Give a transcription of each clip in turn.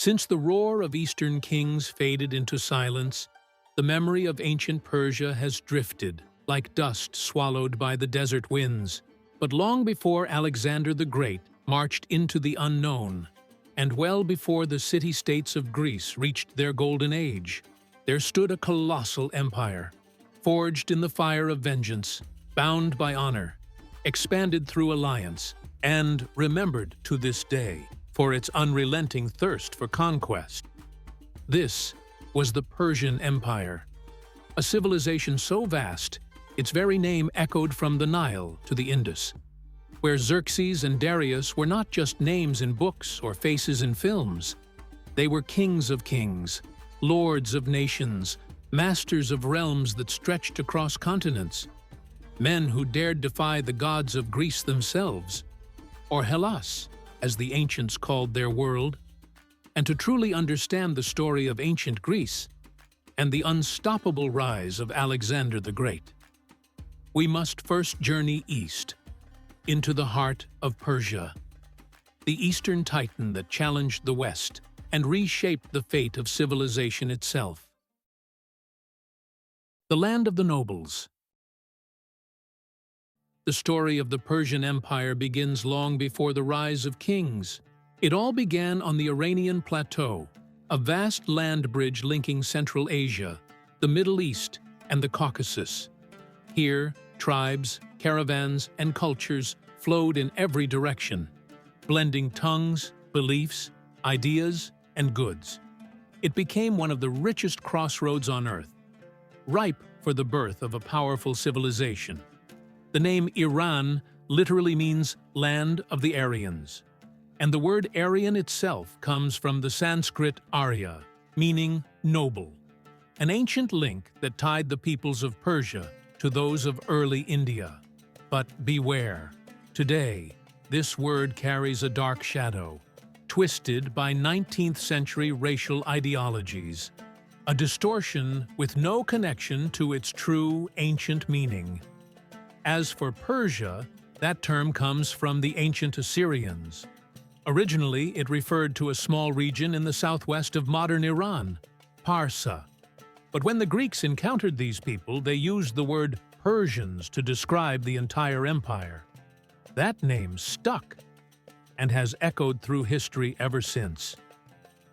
Since the roar of Eastern kings faded into silence, the memory of ancient Persia has drifted, like dust swallowed by the desert winds. But long before Alexander the Great marched into the unknown, and well before the city-states of Greece reached their golden age, there stood a colossal empire, forged in the fire of vengeance, bound by honor, expanded through alliance, and remembered to this day for its unrelenting thirst for conquest. This was the Persian Empire, a civilization so vast, its very name echoed from the Nile to the Indus, where Xerxes and Darius were not just names in books or faces in films. They were kings of kings, lords of nations, masters of realms that stretched across continents, men who dared defy the gods of Greece themselves, or Hellas, as the ancients called their world. And to truly understand the story of ancient Greece and the unstoppable rise of Alexander the Great, we must first journey east, into the heart of Persia, the eastern titan that challenged the West and reshaped the fate of civilization itself. The land of the nobles. The story of the Persian Empire begins long before the rise of kings. It all began on the Iranian Plateau, a vast land bridge linking Central Asia, the Middle East, and the Caucasus. Here, tribes, caravans, and cultures flowed in every direction, blending tongues, beliefs, ideas, and goods. It became one of the richest crossroads on Earth, ripe for the birth of a powerful civilization. The name Iran literally means land of the Aryans, and the word Aryan itself comes from the Sanskrit Arya, meaning noble, an ancient link that tied the peoples of Persia to those of early India. But beware, today, this word carries a dark shadow, twisted by 19th century racial ideologies, a distortion with no connection to its true ancient meaning. As for Persia, that term comes from the ancient Assyrians. Originally, it referred to a small region in the southwest of modern Iran, Parsa. But when the Greeks encountered these people, they used the word Persians to describe the entire empire. That name stuck and has echoed through history ever since.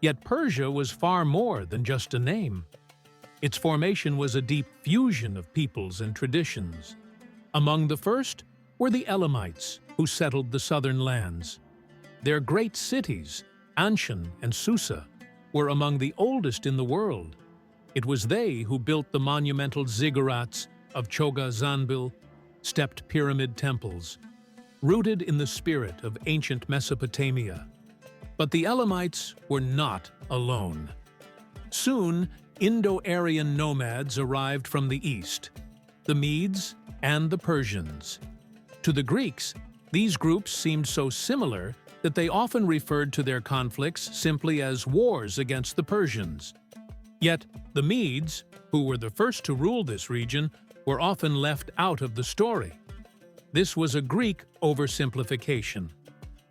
Yet Persia was far more than just a name. Its formation was a deep fusion of peoples and traditions. Among the first were the Elamites, who settled the southern lands. Their great cities, Anshan and Susa, were among the oldest in the world. It was they who built the monumental ziggurats of Choga Zanbil, stepped pyramid temples, rooted in the spirit of ancient Mesopotamia. But the Elamites were not alone. Soon, Indo-Aryan nomads arrived from the east, the Medes and the Persians. To the Greeks, these groups seemed so similar that they often referred to their conflicts simply as wars against the Persians. Yet, the Medes, who were the first to rule this region, were often left out of the story. This was a Greek oversimplification.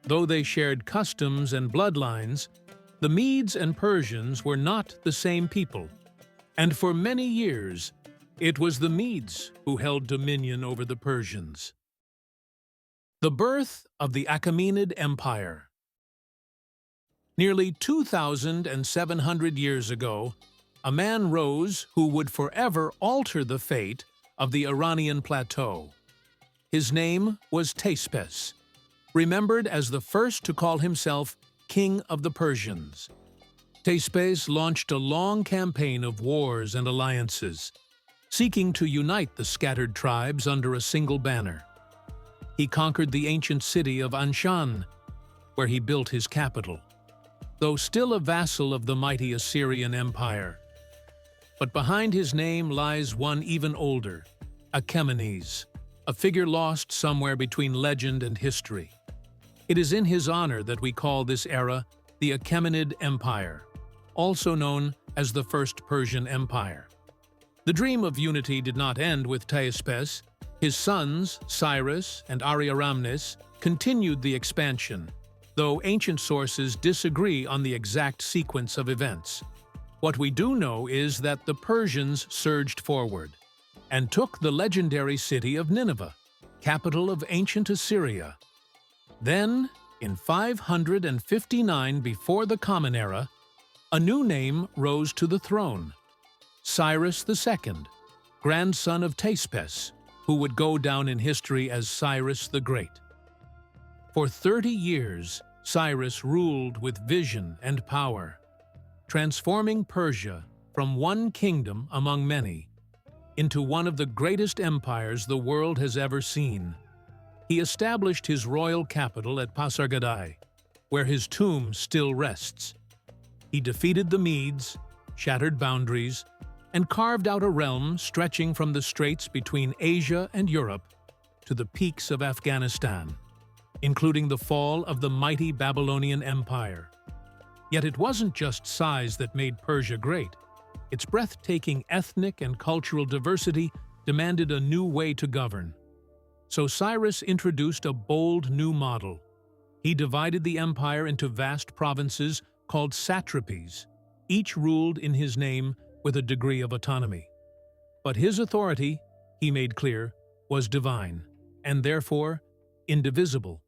Though they shared customs and bloodlines, the Medes and Persians were not the same people. And for many years, it was the Medes who held dominion over the Persians. The birth of the Achaemenid Empire. Nearly 2,700 years ago, a man rose who would forever alter the fate of the Iranian plateau. His name was Xerxes, remembered as the first to call himself King of the Persians. Xerxes launched a long campaign of wars and alliances, seeking to unite the scattered tribes under a single banner. He conquered the ancient city of Anshan, where he built his capital, though still a vassal of the mighty Assyrian Empire. But behind his name lies one even older, Achaemenes, a figure lost somewhere between legend and history. It is in his honor that we call this era the Achaemenid Empire, also known as the First Persian Empire. The dream of unity did not end with Xerxes. His sons, Cyrus and Ariaramnes, continued the expansion, though ancient sources disagree on the exact sequence of events. What we do know is that the Persians surged forward and took the legendary city of Nineveh, capital of ancient Assyria. Then, in 559 before the Common Era, a new name rose to the throne: Cyrus II, grandson of Tespes, who would go down in history as Cyrus the Great. For 30 years, Cyrus ruled with vision and power, transforming Persia from one kingdom among many into one of the greatest empires the world has ever seen. He established his royal capital at Pasargadae, where his tomb still rests. He defeated the Medes, shattered boundaries, and carved out a realm stretching from the straits between Asia and Europe to the peaks of Afghanistan, including the fall of the mighty Babylonian Empire. Yet it wasn't just size that made Persia great. Its breathtaking ethnic and cultural diversity demanded a new way to govern. So Cyrus introduced a bold new model. He divided the empire into vast provinces called satrapies, each ruled in his name with a degree of autonomy. But his authority, he made clear, was divine, and therefore indivisible.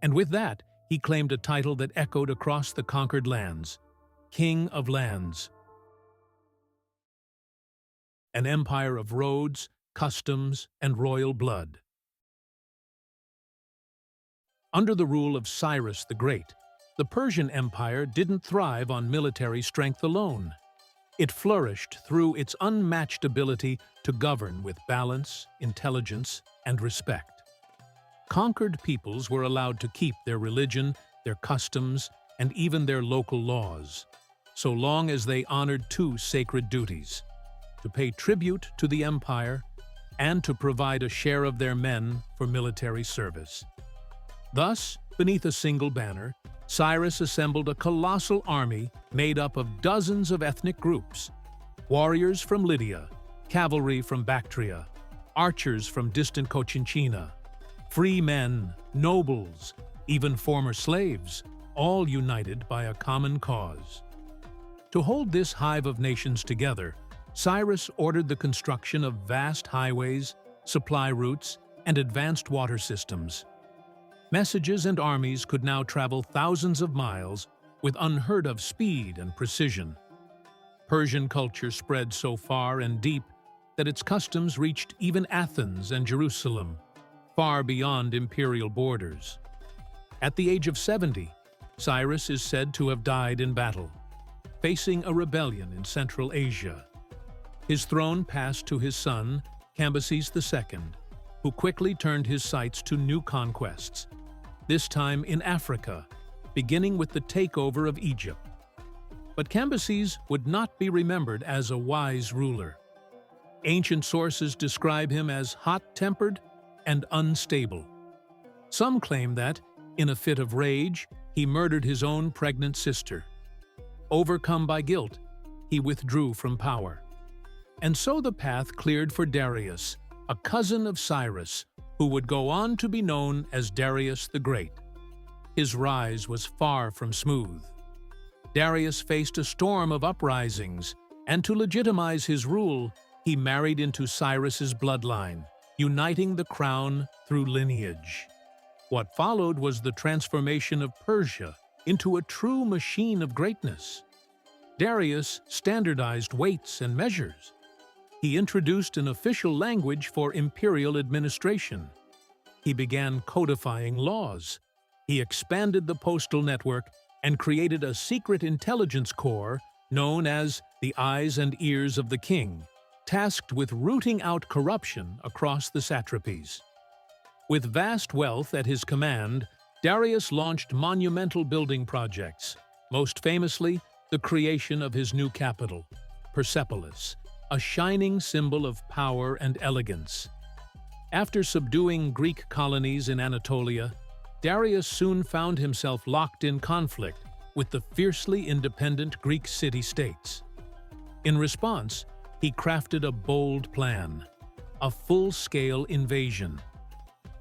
And with that, he claimed a title that echoed across the conquered lands: King of Lands. An empire of roads, customs, and royal blood. Under the rule of Cyrus the Great, the Persian Empire didn't thrive on military strength alone. It flourished through its unmatched ability to govern with balance, intelligence, and respect. Conquered peoples were allowed to keep their religion, their customs, and even their local laws, so long as they honored two sacred duties: to pay tribute to the empire and to provide a share of their men for military service. Thus, beneath a single banner, Cyrus assembled a colossal army made up of dozens of ethnic groups: warriors from Lydia, cavalry from Bactria, archers from distant Cochinchina, free men, nobles, even former slaves, all united by a common cause. To hold this hive of nations together, Cyrus ordered the construction of vast highways, supply routes, and advanced water systems. Messages and armies could now travel thousands of miles with unheard-of speed and precision. Persian culture spread so far and deep that its customs reached even Athens and Jerusalem, far beyond imperial borders. At the age of 70, Cyrus is said to have died in battle, facing a rebellion in Central Asia. His throne passed to his son, Cambyses II, who quickly turned his sights to new conquests, this time in Africa, beginning with the takeover of Egypt. But Cambyses would not be remembered as a wise ruler. Ancient sources describe him as hot-tempered and unstable. Some claim that, in a fit of rage, he murdered his own pregnant sister. Overcome by guilt, he withdrew from power. And so the path cleared for Darius, a cousin of Cyrus, who would go on to be known as Darius the Great. His rise was far from smooth. Darius faced a storm of uprisings, and to legitimize his rule, he married into Cyrus's bloodline, uniting the crown through lineage. What followed was the transformation of Persia into a true machine of greatness. Darius standardized weights and measures. He introduced an official language for imperial administration. He began codifying laws. He expanded the postal network and created a secret intelligence corps known as the Eyes and Ears of the King, tasked with rooting out corruption across the satrapies. With vast wealth at his command, Darius launched monumental building projects, most famously the creation of his new capital, Persepolis, a shining symbol of power and elegance. After subduing Greek colonies in Anatolia, Darius soon found himself locked in conflict with the fiercely independent Greek city-states. In response, he crafted a bold plan, a full-scale invasion.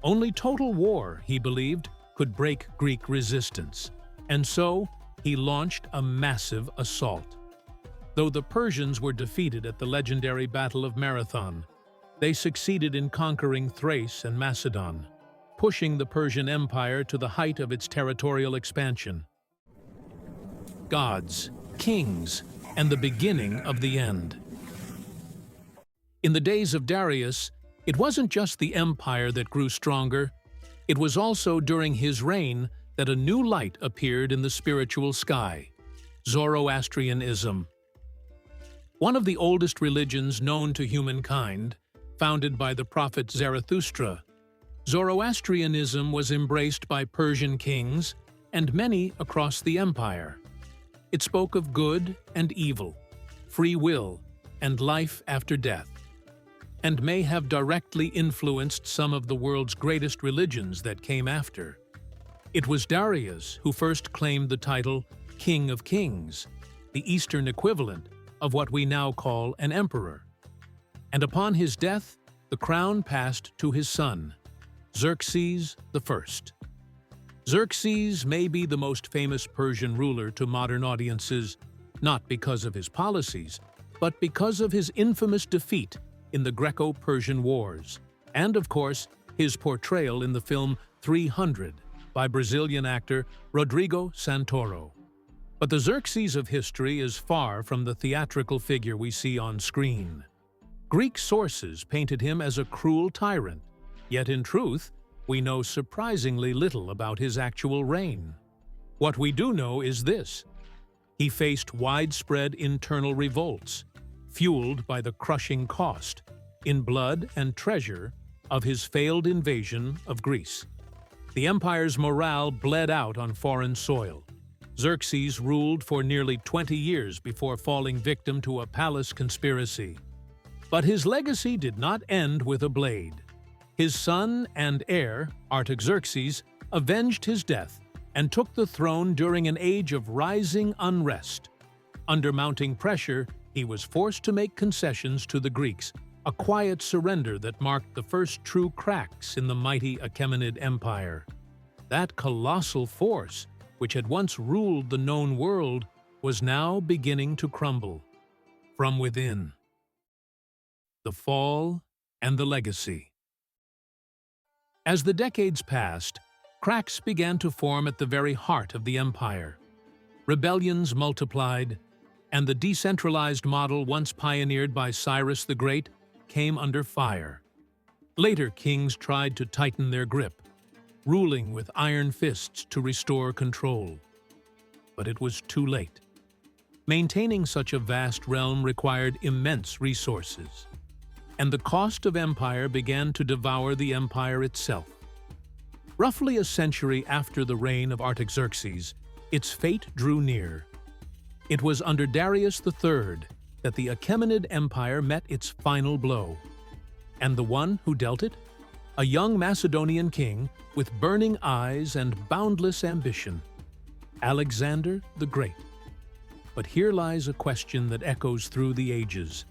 Only total war, he believed, could break Greek resistance, and so he launched a massive assault. Though the Persians were defeated at the legendary Battle of Marathon, they succeeded in conquering Thrace and Macedon, pushing the Persian Empire to the height of its territorial expansion. Gods, kings, and the beginning of the end. In the days of Darius, it wasn't just the empire that grew stronger, it was also during his reign that a new light appeared in the spiritual sky: Zoroastrianism. One of the oldest religions known to humankind, founded by the prophet Zarathustra, Zoroastrianism was embraced by Persian kings and many across the empire. It spoke of good and evil, free will, and life after death, and may have directly influenced some of the world's greatest religions that came after. It was Darius who first claimed the title King of Kings, the Eastern equivalent of what we now call an emperor. And upon his death, the crown passed to his son, Xerxes I. Xerxes may be the most famous Persian ruler to modern audiences, not because of his policies, but because of his infamous defeat in the Greco-Persian Wars, and of course, his portrayal in the film 300 by Brazilian actor Rodrigo Santoro. But the Xerxes of history is far from the theatrical figure we see on screen. Greek sources painted him as a cruel tyrant, yet in truth, we know surprisingly little about his actual reign. What we do know is this: he faced widespread internal revolts, fueled by the crushing cost, in blood and treasure, of his failed invasion of Greece. The empire's morale bled out on foreign soil. Xerxes ruled for nearly 20 years before falling victim to a palace conspiracy. But his legacy did not end with a blade. His son and heir, Artaxerxes, avenged his death and took the throne during an age of rising unrest. Under mounting pressure, he was forced to make concessions to the Greeks, a quiet surrender that marked the first true cracks in the mighty Achaemenid Empire. That colossal force, which had once ruled the known world, was now beginning to crumble from within. The fall and the legacy. As the decades passed, cracks began to form at the very heart of the empire. Rebellions multiplied, and the decentralized model once pioneered by Cyrus the Great came under fire. Later kings tried to tighten their grip, ruling with iron fists to restore control. But it was too late. Maintaining such a vast realm required immense resources, and the cost of empire began to devour the empire itself. Roughly a century after the reign of Artaxerxes, its fate drew near. It was under Darius III that the Achaemenid Empire met its final blow. And the one who dealt it? A young Macedonian king with burning eyes and boundless ambition, Alexander the Great. But here lies a question that echoes through the ages.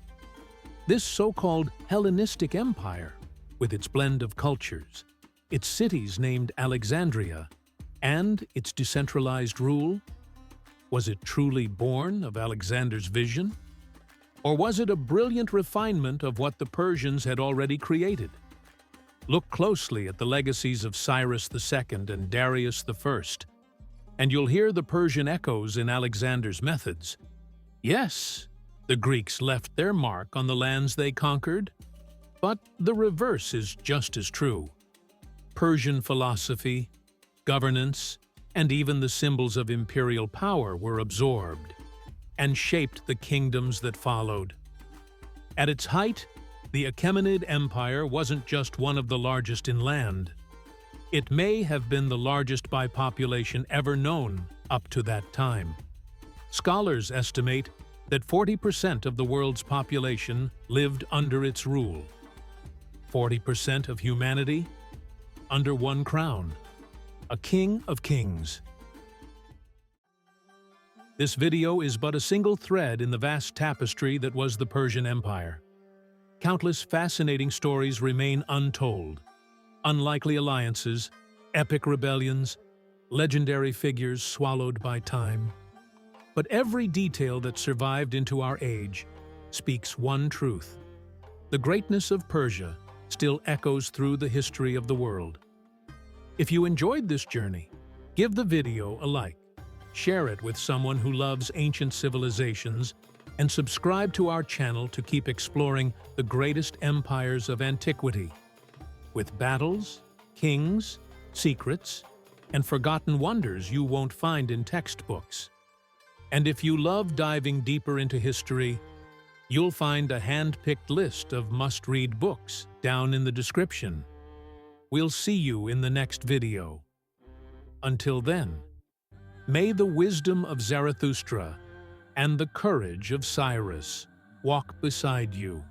This so-called Hellenistic empire, with its blend of cultures, its cities named Alexandria, and its decentralized rule, was it truly born of Alexander's vision? Or was it a brilliant refinement of what the Persians had already created? Look closely at the legacies of Cyrus II and Darius I, and you'll hear the Persian echoes in Alexander's methods. Yes, the Greeks left their mark on the lands they conquered, but the reverse is just as true. Persian philosophy, governance, and even the symbols of imperial power were absorbed and shaped the kingdoms that followed. At its height, the Achaemenid Empire wasn't just one of the largest in land. It may have been the largest by population ever known up to that time. Scholars estimate that 40% of the world's population lived under its rule. 40% of humanity under one crown, a king of kings. This video is but a single thread in the vast tapestry that was the Persian Empire. Countless fascinating stories remain untold, unlikely alliances, epic rebellions, legendary figures swallowed by time. But every detail that survived into our age speaks one truth. The greatness of Persia still echoes through the history of the world. If you enjoyed this journey, give the video a like, share it with someone who loves ancient civilizations, and subscribe to our channel to keep exploring the greatest empires of antiquity. With battles, kings, secrets, and forgotten wonders you won't find in textbooks. And if you love diving deeper into history, you'll find a hand-picked list of must-read books down in the description. We'll see you in the next video. Until then, may the wisdom of Zarathustra and the courage of Cyrus walk beside you.